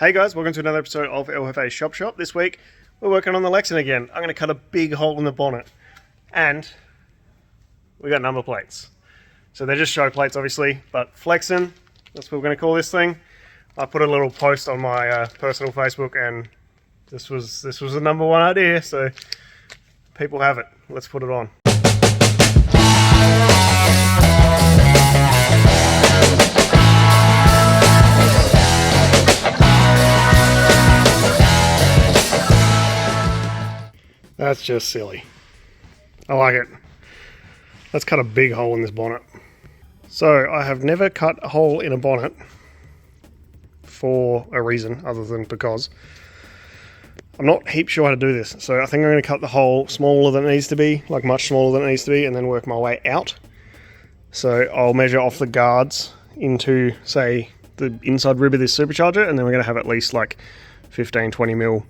Hey guys, welcome to another episode of LFA Shop. This week we're working on the Lexan again. I'm going to cut a big hole in the bonnet and we got number plates. So they're just show plates obviously, but flexing, that's what we're going to call this thing. I put a little post on my personal Facebook and this was the #1 idea, so people have it. Let's put it on. That's just silly. I like it. Let's cut a big hole in this bonnet. So I have never cut a hole in a bonnet for a reason other than because. I'm not heap sure how to do this. So I think I'm going to cut the hole smaller than it needs to be, like much smaller than it needs to be, and then work my way out. So I'll measure off the guards into, say, the inside rib of this supercharger, and then we're going to have at least like 15-20 mil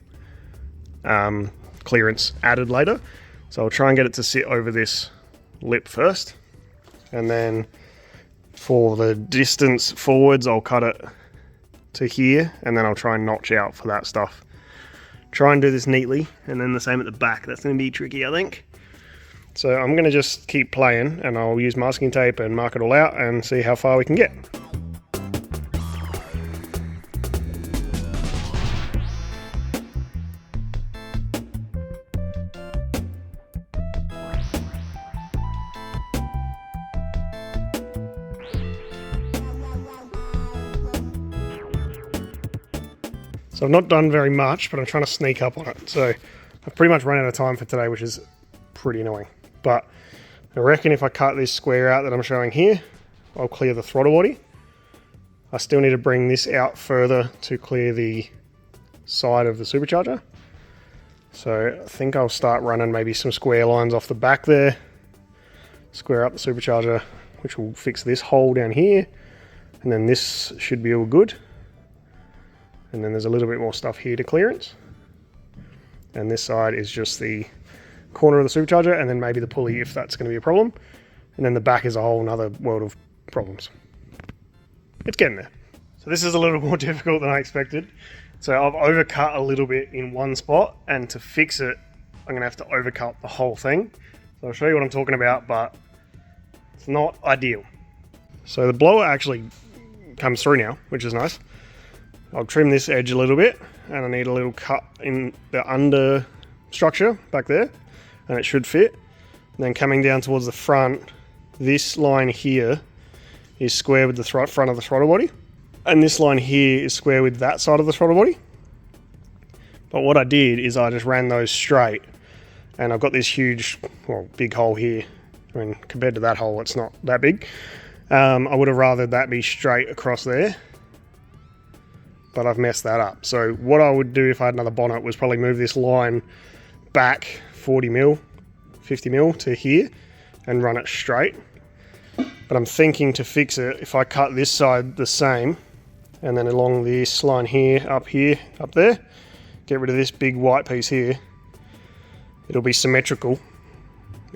clearance added later. So I'll try and get it to sit over this lip first, and then for the distance forwards I'll cut it to here, and then I'll try and notch out for that stuff. Try and do this neatly, and then the same at the back. That's going to be tricky, I think. So I'm going to just keep playing, and I'll use masking tape and mark it all out and see how far we can get. So I've not done very much, but I'm trying to sneak up on it. So I've pretty much run out of time for today, which is pretty annoying. But I reckon if I cut this square out that I'm showing here, I'll clear the throttle body. I still need to bring this out further to clear the side of the supercharger. So I think I'll start running maybe some square lines off the back there, square up the supercharger, which will fix this hole down here. And then this should be all good. And then there's a little bit more stuff here to clearance. And this side is just the corner of the supercharger, and then maybe the pulley if that's going to be a problem. And then the back is a whole another world of problems. It's getting there. So this is a little more difficult than I expected. So I've overcut a little bit in one spot, and to fix it, I'm going to have to overcut the whole thing. So I'll show you what I'm talking about, but it's not ideal. So the blower actually comes through now, which is nice. I'll trim this edge a little bit, and I need a little cut in the under structure back there, and it should fit. And then coming down towards the front, this line here is square with the front of the throttle body, and this line here is square with that side of the throttle body. But what I did is I just ran those straight, and I've got this huge, well, big hole here. I mean, compared to that hole, it's not that big. I would have rather that be straight across there, but I've messed that up. So what I would do if I had another bonnet was probably move this line back 40 mil, 50 mil to here and run it straight. But I'm thinking to fix it, if I cut this side the same, and then along this line here, up there, get rid of this big white piece here, it'll be symmetrical.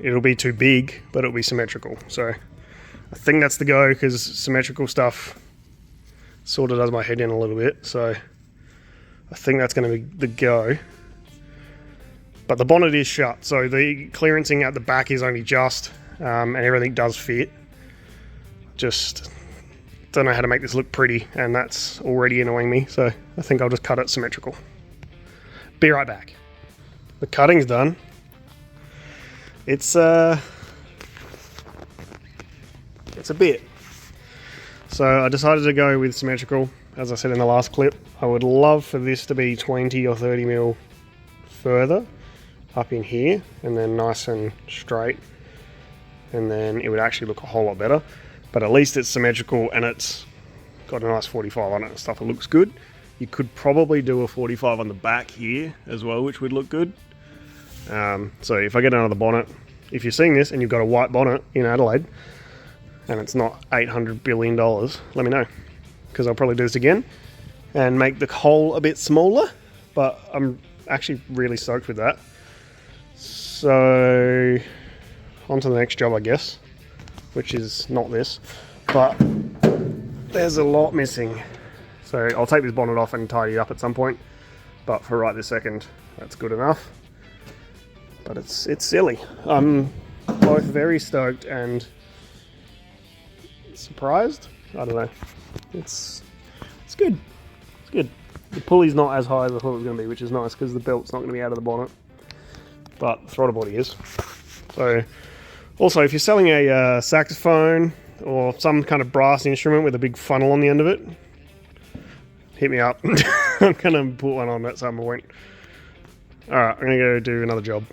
It'll be too big, but it'll be symmetrical. So I think that's the go, because symmetrical stuff sort of does my head in a little bit, so I think that's going to be the go. But the bonnet is shut, so the clearancing at the back is only just, and everything does fit. Just don't know how to make this look pretty, and that's already annoying me, so I think I'll just cut it symmetrical. Be right back. The cutting's done. It's a bit. So I decided to go with symmetrical, as I said in the last clip. I would love for this to be 20 or 30 mil further up in here, and then nice and straight, and then it would actually look a whole lot better. But at least it's symmetrical, and it's got a nice 45 on it and stuff. It looks good. You could probably do a 45 on the back here as well, which would look good. So if I get another bonnet, if you're seeing this and you've got a white bonnet in Adelaide, and it's not $800 billion, let me know, because I'll probably do this again and make the hole a bit smaller. But I'm actually really stoked with that. So on to the next job, I guess, which is not this, but there's a lot missing. So I'll take this bonnet off and tidy it up at some point, but for right this second, that's good enough. But it's silly. I'm both very stoked and surprised. I don't know. It's good. It's good. The pulley's not as high as I thought it was going to be, which is nice because the belt's not going to be out of the bonnet, but the throttle body is. So, also, if you're selling a saxophone or some kind of brass instrument with a big funnel on the end of it, hit me up. I'm going to put one on at some point. Alright, I'm going to go do another job.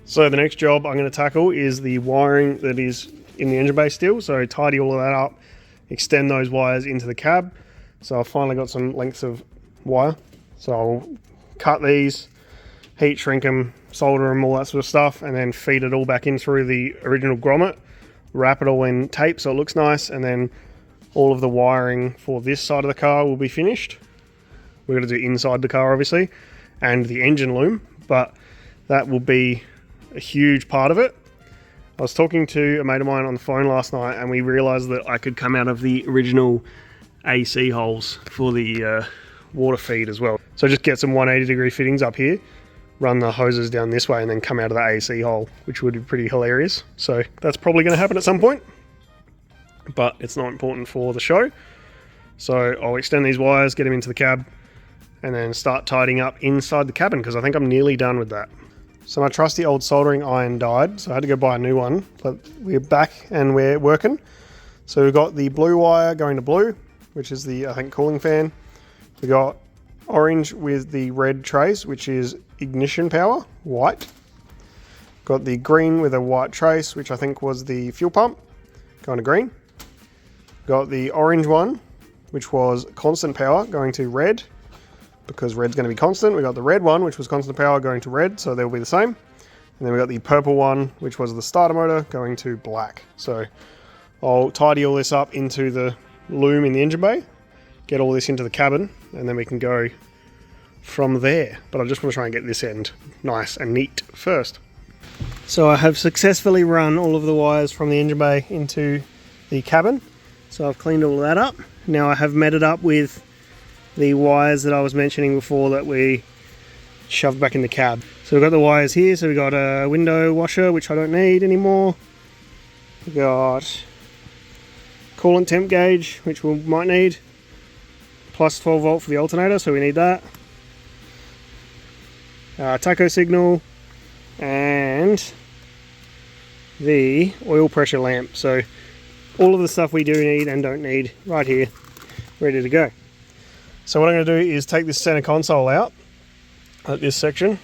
So the next job I'm going to tackle is the wiring that is in the engine bay still. So tidy all of that up, extend those wires into the cab. So I've finally got some lengths of wire. So I'll cut these, heat shrink them, solder them, all that sort of stuff, and then feed it all back in through the original grommet, wrap it all in tape so it looks nice, and then all of the wiring for this side of the car will be finished. We're going to do inside the car obviously, and the engine loom, but that will be a huge part of it. I was talking to a mate of mine on the phone last night, and we realized that I could come out of the original AC holes for the water feed as well. So just get some 180 degree fittings up here, run the hoses down this way, and then come out of the AC hole, which would be pretty hilarious. So that's probably going to happen at some point, but it's not important for the show. So I'll extend these wires, get them into the cab, and then start tidying up inside the cabin, because I think I'm nearly done with that. So my trusty old soldering iron died, so I had to go buy a new one, but we're back and we're working. So we've got the blue wire going to blue, which is the, I think, cooling fan. We got orange with the red trace, which is ignition power, white. Got the green with a white trace, which I think was the fuel pump, going to green. Got the orange one, which was constant power, going to red, because red's going to be constant. We got the red one, which was constant power, going to red, so they'll be the same. And then we got the purple one, which was the starter motor, going to black. So I'll tidy all this up into the loom in the engine bay, get all this into the cabin, and then we can go from there. But I just want to try and get this end nice and neat first. So I have successfully run all of the wires from the engine bay into the cabin. So I've cleaned all of that up. Now I have met it up with the wires that I was mentioning before that we shoved back in the cab. So we've got the wires here. So we've got a window washer, which I don't need anymore. We've got coolant temp gauge, which we might need, plus 12 volt for the alternator, so we need that. Tacho signal, and the oil pressure lamp. So all of the stuff we do need and don't need right here, ready to go. So what I'm going to do is take this center console out at this section,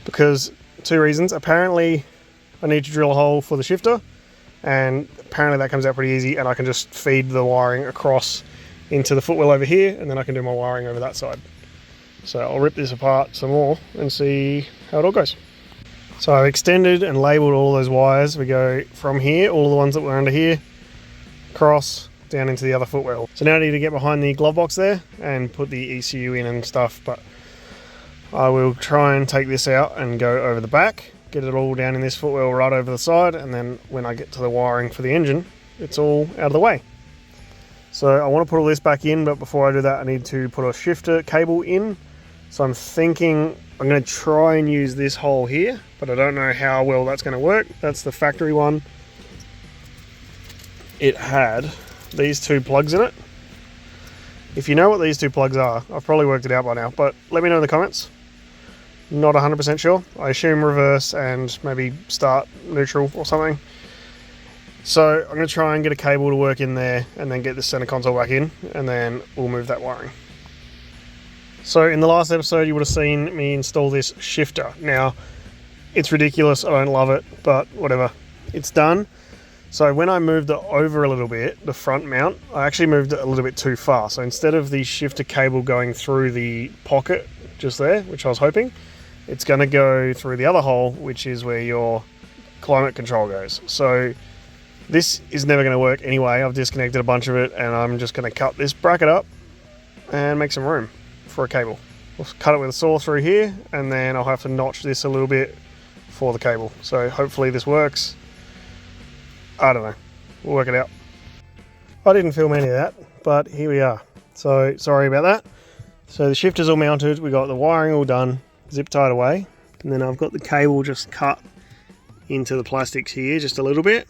because two reasons. Apparently I need to drill a hole for the shifter, and apparently that comes out pretty easy, and I can just feed the wiring across into the footwell over here, and then I can do my wiring over that side. So I'll rip this apart some more and see how it all goes. So I've extended and labelled all those wires. We go from here, all of the ones that were under here, across, down into the other footwell. So now I need to get behind the glove box there and put the ECU in and stuff, but I will try and take this out and go over the back, get it all down in this footwell right over the side, and then when I get to the wiring for the engine, it's all out of the way. So I want to put all this back in, but before I do that I need to put a shifter cable in. So I'm thinking I'm going to try and use this hole here, but I don't know how well that's going to work. That's the factory one. It had these two plugs in it. If you know what these two plugs are, I've probably worked it out by now, but let me know in the comments. Not 100% sure. I assume reverse and maybe start neutral or something. So I'm going to try and get a cable to work in there and then get the center console back in, and then we'll move that wiring. So in the last episode you would have seen me install this shifter. Now it's ridiculous, I don't love it, but whatever, it's done. So when I moved it over a little bit, the front mount, I actually moved it a little bit too far. So instead of the shifter cable going through the pocket just there, which I was hoping, it's going to go through the other hole, which is where your climate control goes. So this is never going to work anyway. I've disconnected a bunch of it, and I'm just going to cut this bracket up and make some room for a cable. We'll cut it with a saw through here, and then I'll have to notch this a little bit for the cable. So hopefully this works. I don't know. We'll work it out. I didn't film any of that, but here we are. So sorry about that. So the shifter's all mounted, we got the wiring all done, zip tied away, and then I've got the cable just cut into the plastics here just a little bit.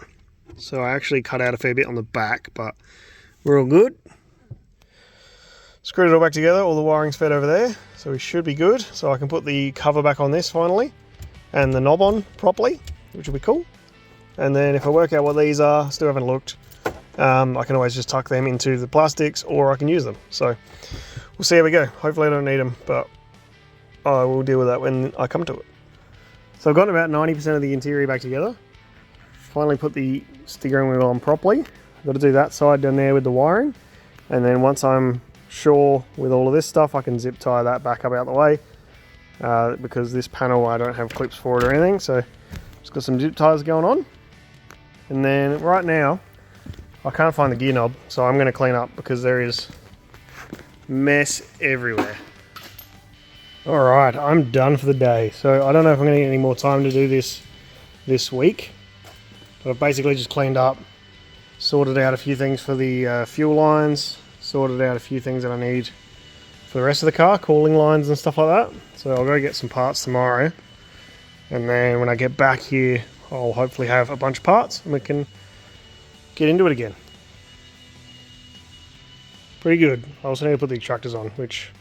So I actually cut out a fair bit on the back, but we're all good. Screwed it all back together, all the wiring's fed over there, so we should be good. So I can put the cover back on this finally, and the knob on properly, which will be cool. And then if I work out what these are, still haven't looked, I can always just tuck them into the plastics, or I can use them. So we'll see how we go. Hopefully I don't need them, but I will deal with that when I come to it. So I've gotten about 90% of the interior back together. Finally put the steering wheel on properly. I've got to do that side down there with the wiring. And then once I'm sure with all of this stuff, I can zip tie that back up out the way. Because this panel, I don't have clips for it or anything. So just got some zip ties going on. And then right now, I can't find the gear knob. So I'm going to clean up because there is mess everywhere. Alright, I'm done for the day. So I don't know if I'm going to get any more time to do this week. But I've basically just cleaned up, sorted out a few things for the fuel lines, sorted out a few things that I need for the rest of the car, cooling lines and stuff like that. So I'll go get some parts tomorrow. And then when I get back here, I'll hopefully have a bunch of parts and we can get into it again. Pretty good. I also need to put the extractors on, which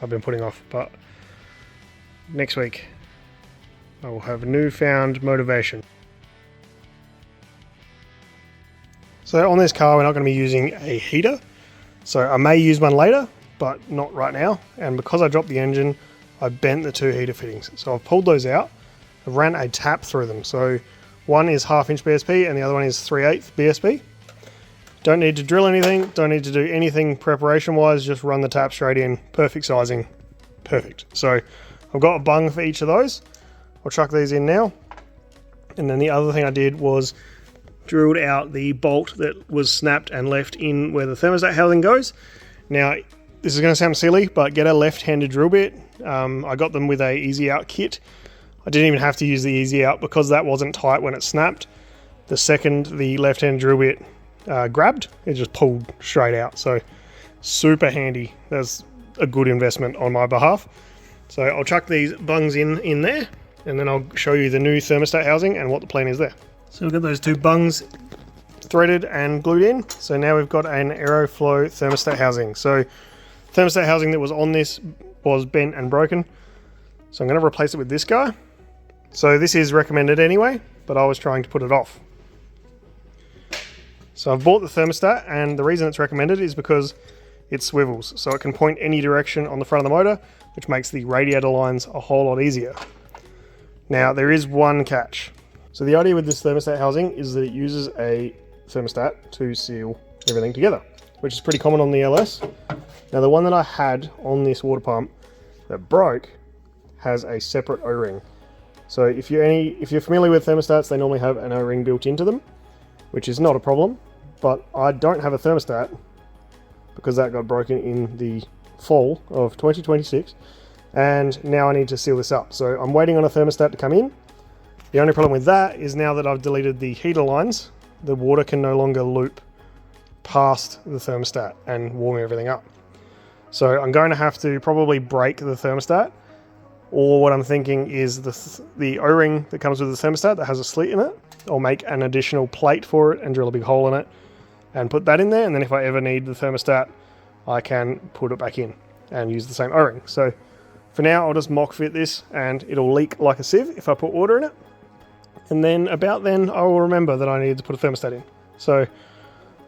I've been putting off, but next week I will have newfound motivation. So on this car, we're not going to be using a heater. So I may use one later, but not right now. And because I dropped the engine, I bent the two heater fittings. So I've pulled those out. I've ran a tap through them. So one is 1/2 inch BSP and the other one is 3/8 BSP. Don't need to drill anything. Don't need to do anything preparation wise. Just run the tap straight in. Perfect sizing. Perfect. So I've got a bung for each of those. I'll chuck these in now. And then the other thing I did was drilled out the bolt that was snapped and left in where the thermostat housing goes. Now, this is going to sound silly, but get a left-handed drill bit. I got them with a easy out kit. I didn't even have to use the easy out because that wasn't tight when it snapped. The second the left-hand drill bit grabbed, it just pulled straight out. So super handy. That's a good investment on my behalf. So I'll chuck these bungs in there, and then I'll show you the new thermostat housing and what the plan is there. So we've got those two bungs threaded and glued in. So now we've got an Aeroflow thermostat housing. So thermostat housing that was on this was bent and broken. So I'm going to replace it with this guy. So this is recommended anyway, but I was trying to put it off. So I've bought the thermostat, and the reason it's recommended is because it swivels. So it can point any direction on the front of the motor, which makes the radiator lines a whole lot easier. Now there is one catch. So the idea with this thermostat housing is that it uses a thermostat to seal everything together, which is pretty common on the LS. Now the one that I had on this water pump that broke has a separate O-ring. So if you're familiar with thermostats, they normally have an O-ring built into them, which is not a problem, but I don't have a thermostat because that got broken in the fall of 2026, and now I need to seal this up. So I'm waiting on a thermostat to come in. The only problem with that is now that I've deleted the heater lines, the water can no longer loop past the thermostat and warm everything up. So I'm going to have to probably break the thermostat, or what I'm thinking is the O-ring that comes with the thermostat that has a slit in it. I'll make an additional plate for it and drill a big hole in it and put that in there, and then if I ever need the thermostat, I can put it back in and use the same O-ring. So for now, I'll just mock fit this and it'll leak like a sieve if I put water in it. And then about then I will remember that I need to put a thermostat in. So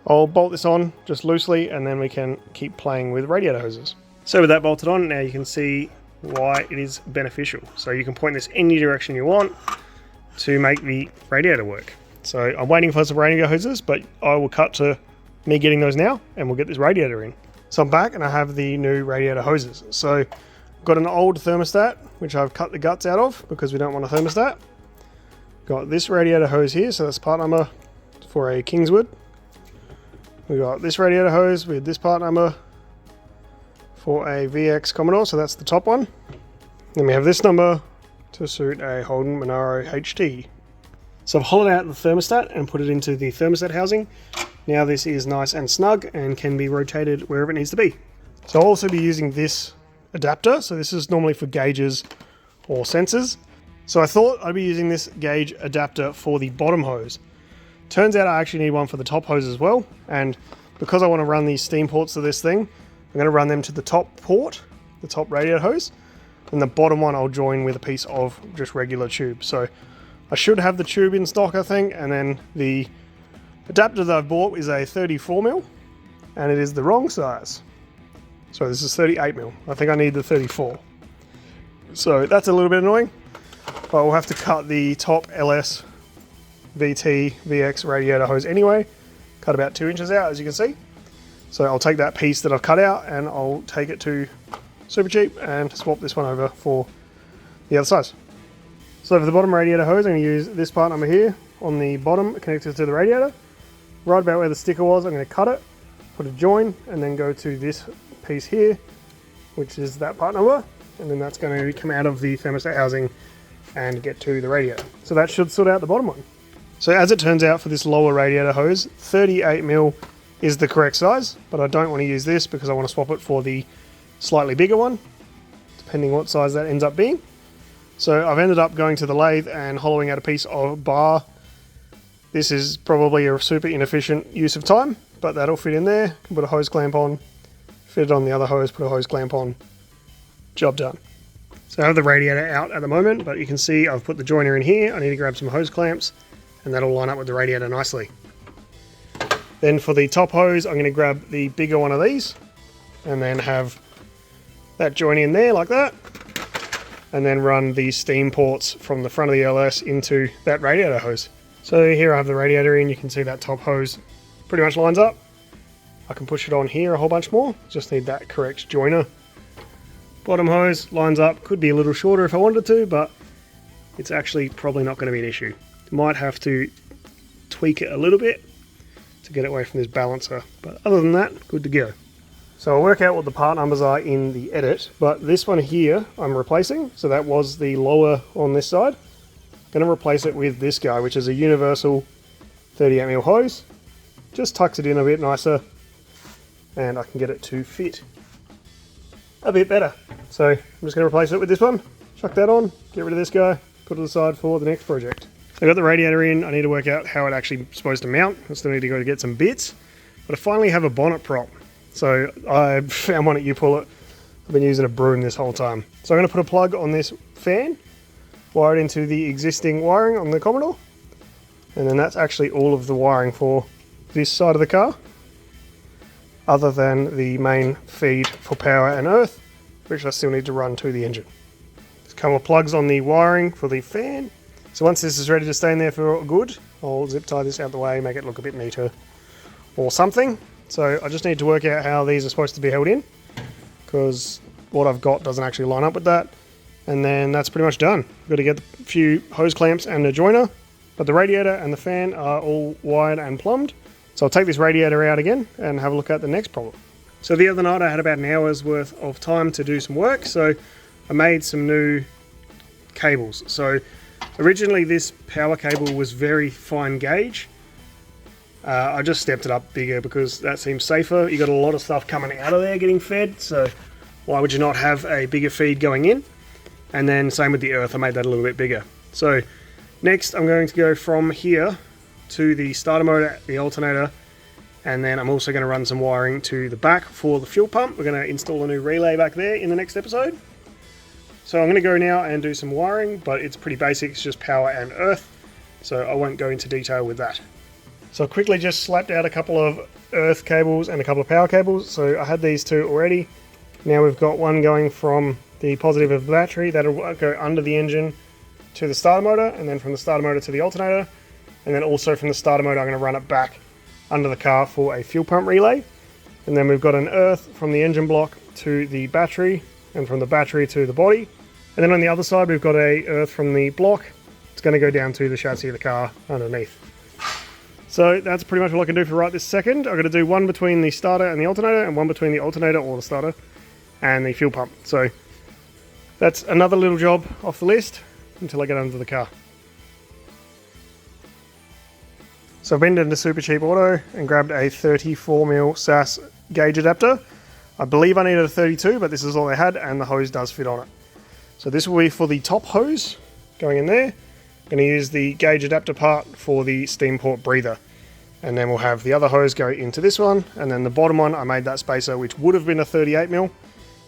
I'll bolt this on just loosely, and then we can keep playing with radiator hoses. So with that bolted on, now you can see why it is beneficial. So you can point this any direction you want to make the radiator work. So I'm waiting for some radiator hoses, but I will cut to me getting those now and we'll get this radiator in. So I'm back and I have the new radiator hoses. So I've got an old thermostat, which I've cut the guts out of because we don't want a thermostat. Got this radiator hose here, so that's part number for a Kingswood. We got this radiator hose with this part number for a VN Commodore, so that's the top one. Then we have this number to suit a Holden Monaro HT. So I've hollowed out the thermostat and put it into the thermostat housing. Now this is nice and snug and can be rotated wherever it needs to be. So I'll also be using this adapter. So this is normally for gauges or sensors. So I thought I'd be using this gauge adapter for the bottom hose. Turns out I actually need one for the top hose as well. And because I want to run these steam ports to this thing, I'm going to run them to the top port, the top radiator hose. And the bottom one I'll join with a piece of just regular tube. So I should have the tube in stock, I think. And then the adapter that I've bought is a 34mm. And it is the wrong size. So this is 38mm. I think I need the 34. So that's a little bit annoying. But we'll have to cut the top LS VT VX radiator hose anyway. Cut about 2 inches out, as you can see. So I'll take that piece that I've cut out and I'll take it to Super Cheap and swap this one over for the other size. So for the bottom radiator hose, I'm going to use this part number here on the bottom connected to the radiator. Right about where the sticker was, I'm going to cut it, put a join, and then go to this piece here, which is that part number, and then that's going to come out of the thermostat housing and get to the radiator. So that should sort out the bottom one. So as it turns out, for this lower radiator hose, 38mm is the correct size, but I don't want to use this because I want to swap it for the slightly bigger one, depending what size that ends up being. So I've ended up going to the lathe and hollowing out a piece of bar. This is probably a super inefficient use of time, but that'll fit in there. Can put a hose clamp on, fit it on the other hose, put a hose clamp on, job done. So I have the radiator out at the moment, but you can see I've put the joiner in here. I need to grab some hose clamps and that'll line up with the radiator nicely. Then for the top hose, I'm going to grab the bigger one of these and then have that join in there like that, and then run the steam ports from the front of the LS into that radiator hose. So here I have the radiator in. You can see that top hose pretty much lines up. I can push it on here a whole bunch more, just need that correct joiner. Bottom hose lines up, could be a little shorter if I wanted to, but it's actually probably not going to be an issue. Might have to tweak it a little bit to get it away from this balancer, but other than that, good to go. So I'll work out what the part numbers are in the edit, but this one here I'm replacing, so that was the lower on this side. I'm going to replace it with this guy, which is a universal 38mm hose. Just tucks it in a bit nicer, and I can get it to fit a bit better. So I'm just going to replace it with this one, chuck that on, get rid of this guy, put it aside for the next project. I got the radiator in. I need to work out how it actually is supposed to mount. I still need to go to get some bits, but I finally have a bonnet prop. So I found one at U-Pull-It. I've been using a broom this whole time. So I'm going to put a plug on this fan, wire it into the existing wiring on the Commodore, and then that's actually all of the wiring for this side of the car, other than the main feed for power and earth, which I still need to run to the engine. There's a couple of plugs on the wiring for the fan. So once this is ready to stay in there for good, I'll zip tie this out the way, make it look a bit neater or something. So I just need to work out how these are supposed to be held in, because what I've got doesn't actually line up with that. And then that's pretty much done. I've got to get a few hose clamps and a joiner, but the radiator and the fan are all wired and plumbed. So I'll take this radiator out again and have a look at the next problem. So the other night I had about an hour's worth of time to do some work, so I made some new cables. So originally this power cable was very fine gauge. I just stepped it up bigger because that seems safer. You got a lot of stuff coming out of there getting fed, so why would you not have a bigger feed going in? And then same with the earth, I made that a little bit bigger. So next I'm going to go from here to the starter motor, the alternator, and then I'm also going to run some wiring to the back for the fuel pump. We're going to install a new relay back there in the next episode. So I'm going to go now and do some wiring, but it's pretty basic, it's just power and earth, so I won't go into detail with that. So I quickly just slapped out a couple of earth cables and a couple of power cables. So I had these two already. Now we've got one going from the positive of the battery, that'll go under the engine to the starter motor, and then from the starter motor to the alternator, and then also from the starter motor I'm going to run it back under the car for a fuel pump relay. And then we've got an earth from the engine block to the battery, and from the battery to the body. And then on the other side we've got a earth from the block. It's going to go down to the chassis of the car underneath. So that's pretty much all I can do for right this second. I'm going to do one between the starter and the alternator, and one between the alternator or the starter and the fuel pump. So that's another little job off the list until I get under the car. So I've been into Super Cheap Auto and grabbed a 34mm SAS gauge adapter. I believe I needed a 32, but this is all they had, and the hose does fit on it. So this will be for the top hose going in there. I'm going to use the gauge adapter part for the steam port breather. And then we'll have the other hose go into this one, and then the bottom one, I made that spacer, which would have been a 38mm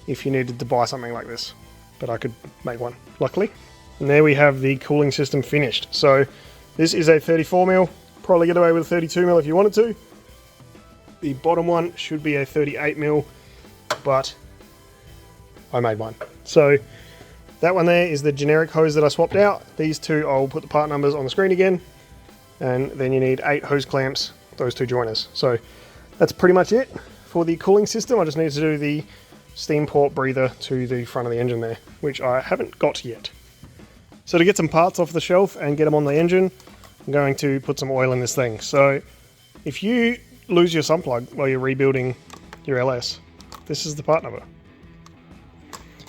if you needed to buy something like this. But I could make one, luckily. And there we have the cooling system finished. So this is a 34mm, probably get away with a 32mm if you wanted to. The bottom one should be a 38mm, but I made one. So that one there is the generic hose that I swapped out. These two, I'll put the part numbers on the screen again. And then you need 8 hose clamps, those 2 joiners. So that's pretty much it for the cooling system. I just need to do the steam port breather to the front of the engine there, which I haven't got yet. So to get some parts off the shelf and get them on the engine, I'm going to put some oil in this thing. So if you lose your sump plug while you're rebuilding your LS, this is the part number.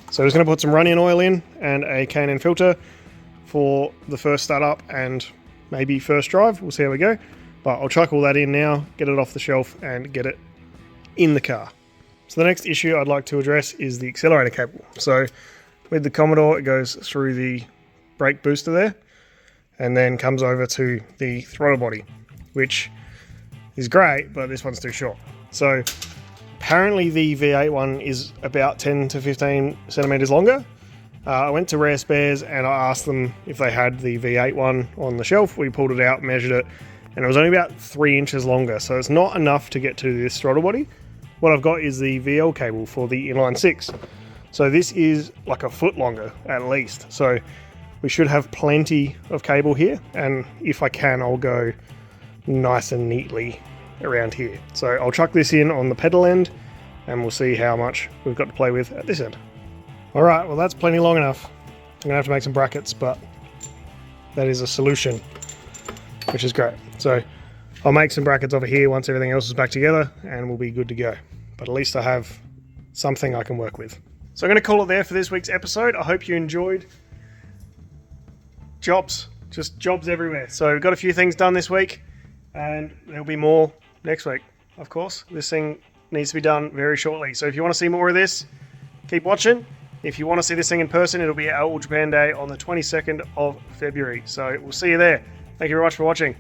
So I'm just going to put some run-in oil in and a K&N filter for the first startup and maybe first drive. We'll see how we go. But I'll chuck all that in now, get it off the shelf and get it in the car. So the next issue I'd like to address is the accelerator cable. So with the Commodore, it goes through the brake booster there and then comes over to the throttle body, which is great, but this one's too short. So apparently the V8 one is about 10 to 15 centimeters longer. I went to Rare Spares and I asked them if they had the V8 one on the shelf. We pulled it out, measured it, and it was only about 3 inches longer. So it's not enough to get to this throttle body. What I've got is the VL cable for the inline 6. So this is like a foot longer at least. So we should have plenty of cable here. And if I can, I'll go nice and neatly around here. So I'll chuck this in on the pedal end and we'll see how much we've got to play with at this end. Alright, well that's plenty long enough. I'm going to have to make some brackets, but that is a solution, which is great. So I'll make some brackets over here once everything else is back together and we'll be good to go. But at least I have something I can work with. So I'm going to call it there for this week's episode. I hope you enjoyed. Jobs, just jobs everywhere. So we've got a few things done this week and there'll be more next week, of course. This thing needs to be done very shortly. So if you want to see more of this, keep watching. If you want to see this thing in person, it'll be at All Japan Day on the 22nd of February. So we'll see you there. Thank you very much for watching.